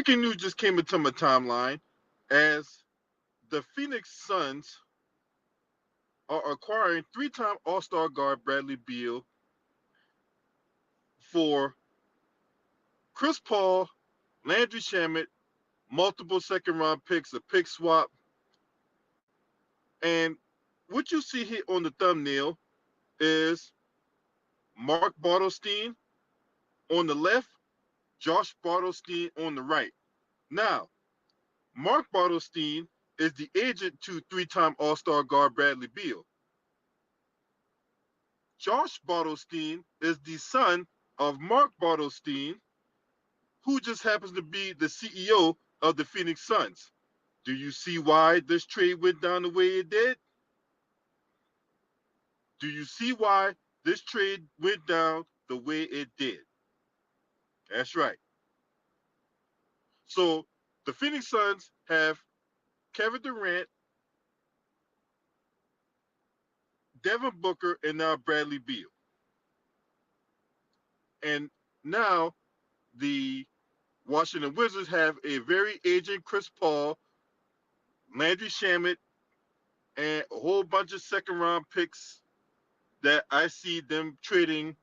breaking news just came into my timeline as the Phoenix Suns are acquiring three-time All-Star guard Bradley Beal for Chris Paul, Landry Shamet, multiple second-round picks, a pick swap, and what you see here on the thumbnail is Mark Bartelstein on the left, Josh Bartelstein on the right. Now, Mark Bartelstein is the agent to three-time All-Star guard Bradley Beal. Josh Bartelstein is the son of Mark Bartelstein, who just happens to be the CEO of the Phoenix Suns. Do you see why this trade went down the way it did? Do you see why this trade went down the way it did? That's right. So the Phoenix Suns have Kevin Durant, Devin Booker, and now Bradley Beal. And now the Washington Wizards have a very aging Chris Paul, Landry Shamet, and a whole bunch of second round picks that I see them trading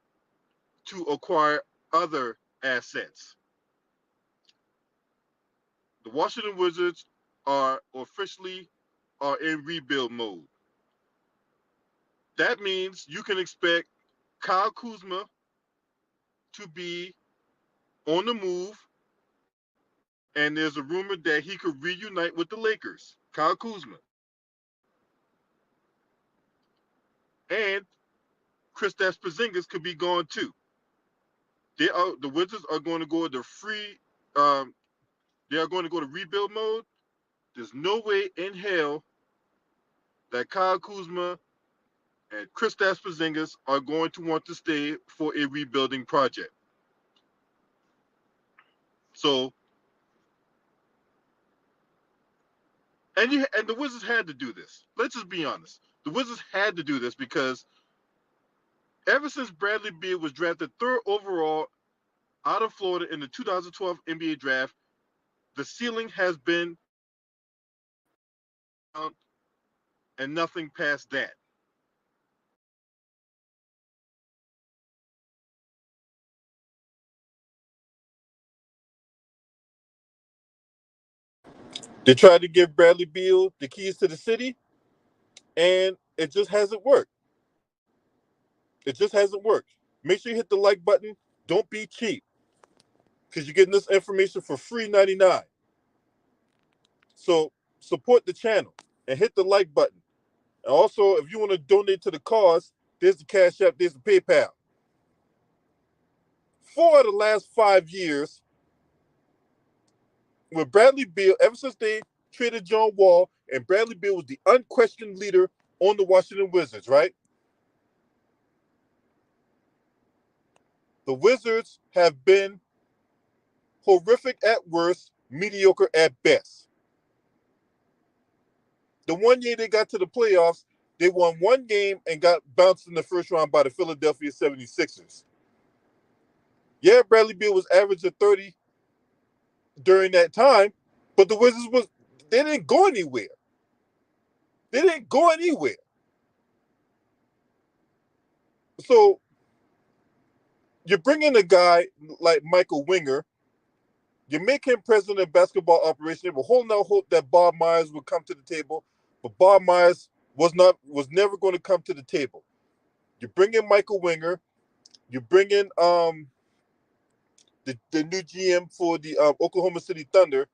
to acquire other assets. The Washington Wizards are officially are in rebuild mode. That means you can expect Kyle Kuzma to be on the move, and there's a rumor that he could reunite with the Lakers. Kyle Kuzma. And Kristaps Porzingis could be gone too. The Wizards are going to go to free. They are going to go to rebuild mode. There's no way in hell that Kyle Kuzma and Kristaps Porzingis are going to want to stay for a rebuilding project. So, and the Wizards had to do this. Let's just be honest. The Wizards had to do this because ever since Bradley Beal was drafted third overall out of Florida in the 2012 NBA draft, the ceiling has been and nothing past that. They tried to give Bradley Beal the keys to the city, and it just hasn't worked. It just hasn't worked. Make sure you hit the like button. Don't be cheap, because you're getting this information for free 99. So support the channel and hit the like button. And also, if you want to donate to the cause, there's the Cash App, there's the PayPal. For the last 5 years, with Bradley Beal, ever since they traded John Wall, and Bradley Beal was the unquestioned leader on the Washington Wizards, right? The Wizards have been horrific at worst, mediocre at best. The one year they got to the playoffs, they won one game and got bounced in the first round by the Philadelphia 76ers. Yeah, Bradley Beal was averaging 30 during that time, but the Wizards they didn't go anywhere. They didn't go anywhere. So you bring in a guy like Michael Winger, you make him president of basketball operations. They were holding out hope that Bob Myers would come to the table, but Bob Myers was never going to come to the table. You bring in Michael Winger, you bring in the new GM for the Oklahoma City Thunder.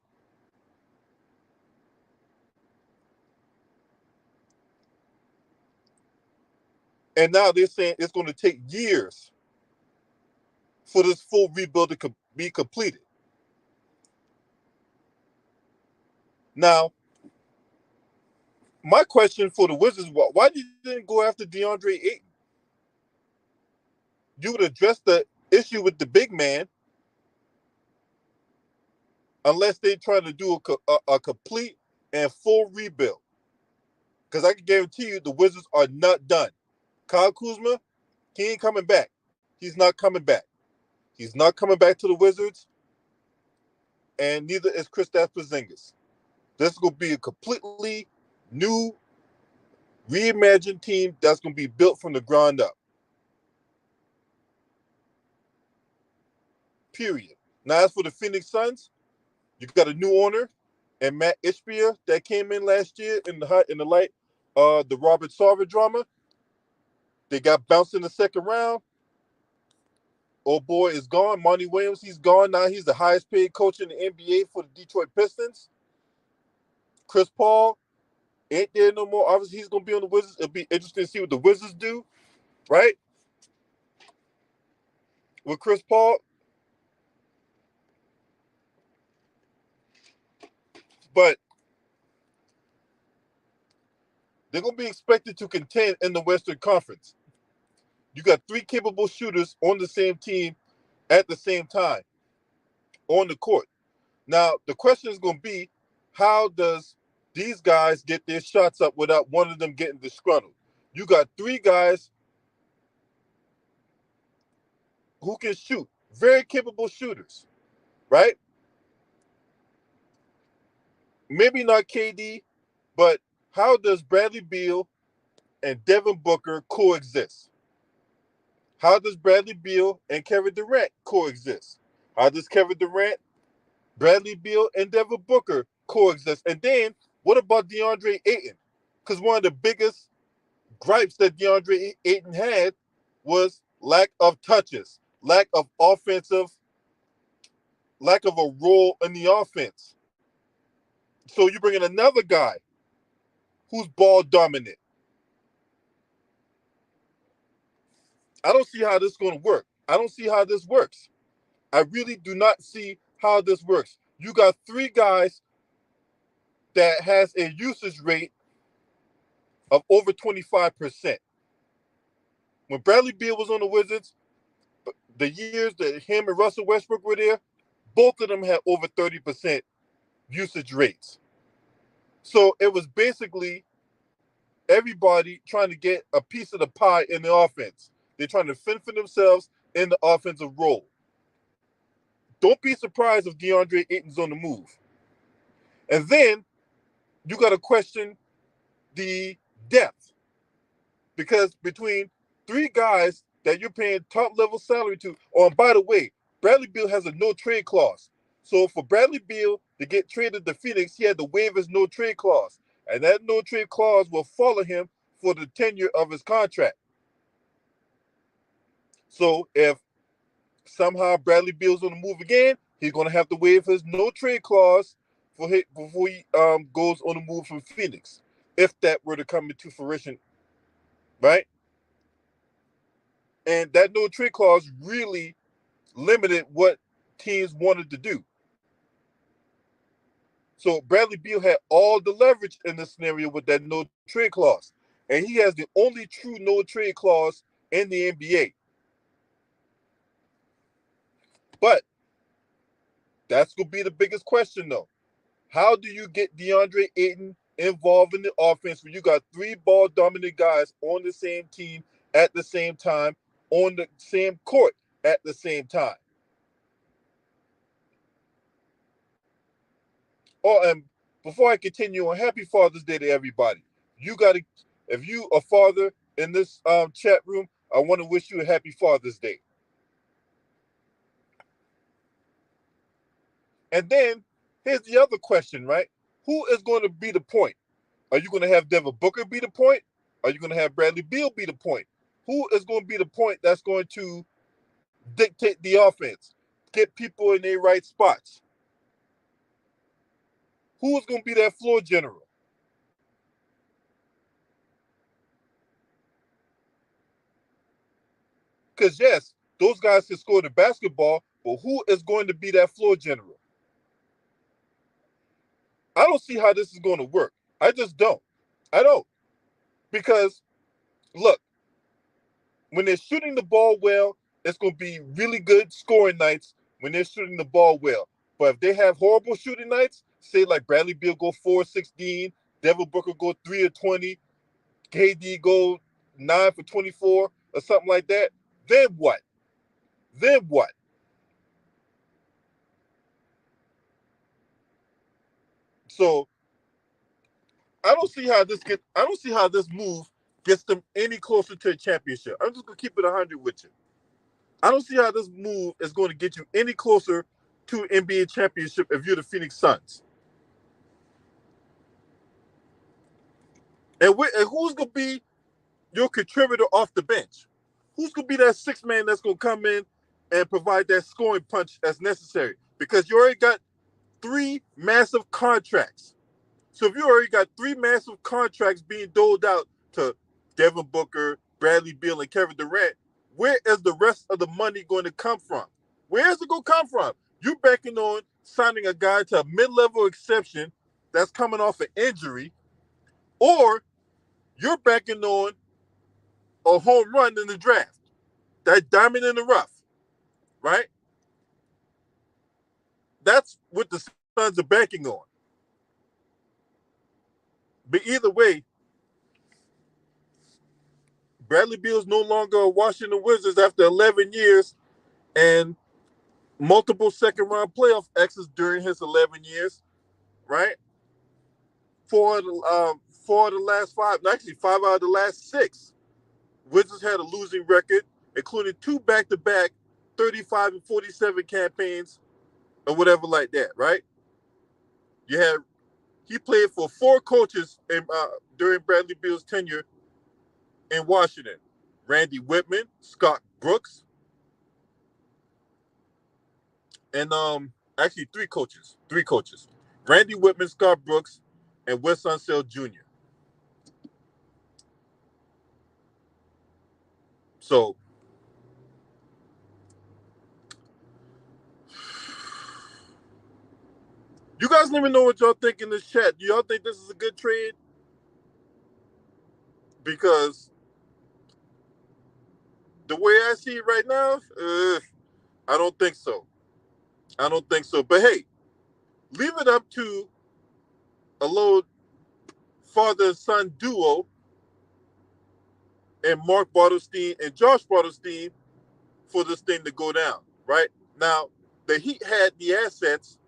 And now they're saying it's going to take years for this full rebuild to be completed. Now, my question for the Wizards is, why did you didn't go after DeAndre Ayton? You would address the issue with the big man, unless they're trying to do a complete and full rebuild. Because I can guarantee you the Wizards are not done. Kyle Kuzma, he ain't coming back. He's not coming back. He's not coming back to the Wizards. and neither is Kristaps Porzingis. This is going to be a completely new, reimagined team that's going to be built from the ground up. Period. Now, as for the Phoenix Suns, you got a new owner, and Matt Ishbia that came in last year in the light, the Robert Sarver drama. They got bounced in the second round. Old boy is gone. Monty Williams, he's gone now. He's the highest paid coach in the NBA for the Detroit Pistons. Chris Paul ain't there no more. Obviously, he's going to be on the Wizards. It'll be interesting to see what the Wizards do, right? With Chris Paul. But they're going to be expected to contend in the Western Conference. You got three capable shooters on the same team at the same time on the court. Now, the question is going to be, how does these guys get their shots up without one of them getting disgruntled? You got three guys who can shoot, very capable shooters, right? Maybe not KD, but how does Bradley Beal and Devin Booker coexist? How does Bradley Beal and Kevin Durant coexist? How does Kevin Durant, Bradley Beal, and Devin Booker coexist? And then what about DeAndre Ayton? Because one of the biggest gripes that DeAndre Ayton had was lack of touches, lack of a role in the offense. So you bring in another guy who's ball dominant. I don't see how this is going to work. I don't see how this works. I really do not see how this works. You got three guys that has a usage rate of over 25%. When Bradley Beal was on the Wizards, the years that him and Russell Westbrook were there, both of them had over 30% usage rates. So it was basically everybody trying to get a piece of the pie in the offense. They're trying to fend for themselves in the offensive role. Don't be surprised if DeAndre Ayton's on the move. And then you got to question the depth. Because between three guys that you're paying top level salary to, oh, and by the way, Bradley Beal has a no trade clause. So for Bradley Beal to get traded to Phoenix, he had to waive his no trade clause. And that no trade clause will follow him for the tenure of his contract. So if somehow Bradley Beal's on the move again, he's going to have to waive his no trade clause before he goes on the move from Phoenix, if that were to come into fruition, right? And that no trade clause really limited what teams wanted to do. So Bradley Beal had all the leverage in this scenario with that no trade clause. And he has the only true no trade clause in the NBA. But that's going to be the biggest question, though. How do you get DeAndre Ayton involved in the offense when you got three ball dominant guys on the same team at the same time, on the same court at the same time? Oh, and before I continue on, happy Father's Day to everybody. You got to, if you a father in this chat room, I want to wish you a happy Father's Day. And then here's the other question, right? Who is going to be the point? Are you going to have Devin Booker be the point? Are you going to have Bradley Beal be the point? Who is going to be the point that's going to dictate the offense, get people in their right spots? Who is going to be that floor general? Because, yes, those guys can score the basketball, but who is going to be that floor general? I don't see how this is going to work. I just don't. I don't. Because, look, when they're shooting the ball well, it's going to be really good scoring nights when they're shooting the ball well. But if they have horrible shooting nights, say like Bradley Beal go 4-16, Devin Booker go 3-20, KD go 9-24, or something like that, then what? Then what? So I don't see how this move gets them any closer to a championship. I'm just gonna keep it 100 with you. I don't see how this move is going to get you any closer to an NBA championship if you're the Phoenix Suns. And who's gonna be your contributor off the bench? Who's gonna be that sixth man that's gonna come in and provide that scoring punch as necessary? Because you already got three massive contracts. So if you already got three massive contracts being doled out to Devin Booker, Bradley Beal, and Kevin Durant, where is the rest of the money going to come from? Where is it going to come from? You're banking on signing a guy to a mid-level exception that's coming off an injury, or you're banking on a home run in the draft, that diamond in the rough, right? That's what the Suns are banking on. But either way, Bradley Beal is no longer a Washington Wizards after 11 years and multiple second-round playoff exits during his 11 years, right? Four of the last five, actually 5 out of the last 6, Wizards had a losing record, including 2 back-to-back 35 and 47 campaigns or whatever like that, right? He played for 4 coaches during Bradley Beal's tenure in Washington: Randy Whitman, Scott Brooks, and actually 3 coaches. Randy Whitman, Scott Brooks, and Wes Unseld Jr. So you guys let me know what y'all think in this chat. Do y'all think this is a good trade? Because the way I see it right now, I don't think so. But hey, leave it up to a little father and son duo and Mark Bartelstein and Josh Bartelstein for this thing to go down, right? Now, the Heat had the assets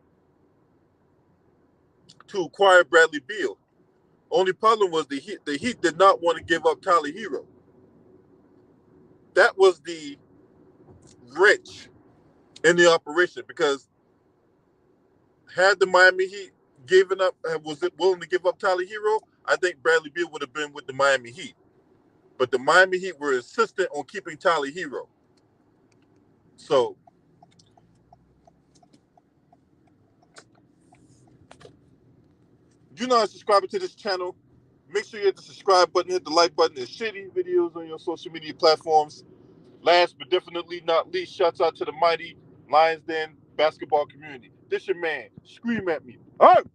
to acquire Bradley Beal. Only problem was the Heat did not want to give up Tyler Hero. That was the wrench in the operation, because had the Miami Heat was it willing to give up Tyler Hero, I think Bradley Beal would have been with the Miami Heat. But the Miami Heat were insistent on keeping Tyler Hero. So if you're not subscribing to this channel, make sure you hit the subscribe button, hit the like button, and share these videos on your social media platforms. Last but definitely not least, shouts out to the mighty Lions Den basketball community. This your man. Scream at me. All right.